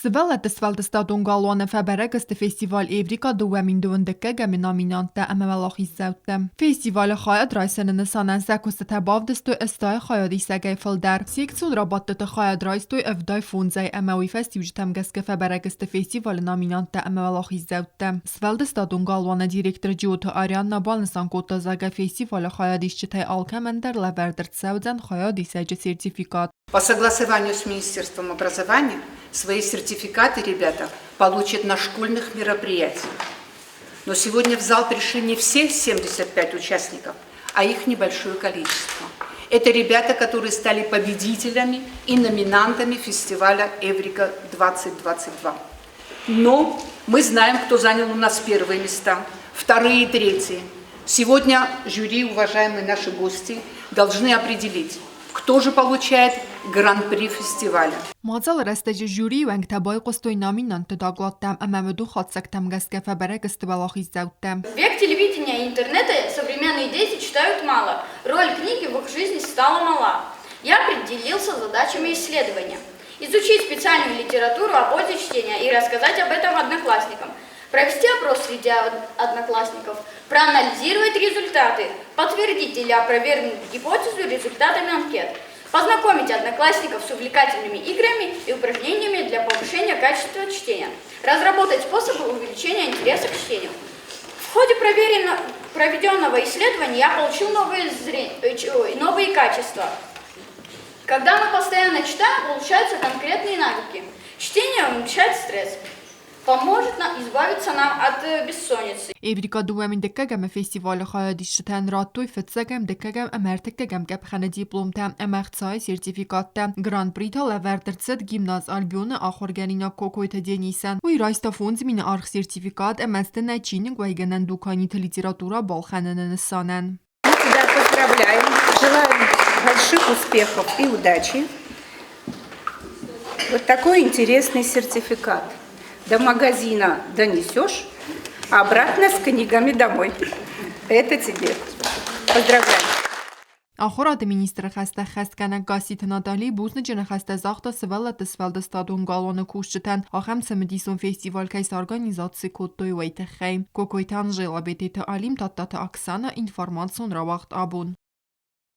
Svellet Sveltestadon galwane Feberegeste Festival Evrika دوامین دوندکه گم نامینانت امولاخی زوتم. فestival خواهد رایسن نسانن سکوست تباف دستو استای خواهدی سگه فلدر. سیکسون رابطت خواهد رایستوی افدای فونزای اموی فستیوج تمگسک فبرگست فestival نامینانت امولاخی زوتم. Sveltestadon galwane direktor جوت آریان نبال نسان کوتا زگه فestival خواهدیش چتای آلکمندر لبردرد سودزن خواهدی سجه سертификат. По согласованию с Министерством образования свои сертификаты ребята получат на школьных мероприятиях. Но сегодня в зал пришли не все 75 участников, а их небольшое количество. Это ребята, которые стали победителями и номинантами фестиваля Эврика 2022. Но мы знаем, кто занял у нас первые места, вторые и третьи. Сегодня жюри, уважаемые наши гости, должны определить, кто же получает гран-при фестиваля. Мазал растج جوری و انتباه قصوی نامینانت داغلاتم اما دو خاطسکتم گسکه فبرگست балахи زوتم. Век телевидения и интернета современные дети читают мало. Роль книги в их жизни стала мала. Я определился задачами исследования. Изучить специальную литературу о пользе чтения и рассказать об этом одноклассникам. Провести опрос среди одноклассников, проанализировать результаты, подтвердить или опровергнуть гипотезу результатами анкет, познакомить одноклассников с увлекательными играми и упражнениями для повышения качества чтения, разработать способы увеличения интереса к чтению. В ходе проведенного исследования я получил новые качества. Когда мы постоянно читаем, получаются конкретные навыки. Чтение уменьшает стресс. Поможет избавиться нам от бессонницы. Evrika دوامین دکگم فستیوال خواهدی شتن راتوی فتسگم دکگم امرتکگم گب خانه دیپلم تام امرتسای سرتیفیکات تام گراند بریتا لوردرتسد گیمناز آلبیون آخرگرینا کوکویت دینیسن وی رایستا فونز من آرخ سرتیفیکات امستن نچینگ و ایگنن دوکانی لiteratура балханен несанен. Мы тебя поздравляем, желаем больших успехов и удачи. Вот такой интересный сертификат. До магазина донесешь, а обратно с книгами домой. Это тебе. Поздравляю. آخرات مینیستر خسته خستکنه گاسیت نادالی بوزن جن خسته زاخت سوالت سوالدستادون گالوان کوشتن آخم سمدیسون فستیوال کیس ارگانیزاتسی کدوی ویت خیم کوکویتان جلا بیتیت علیم تاتات اکسانا اینفورماسیون را وقت آبون.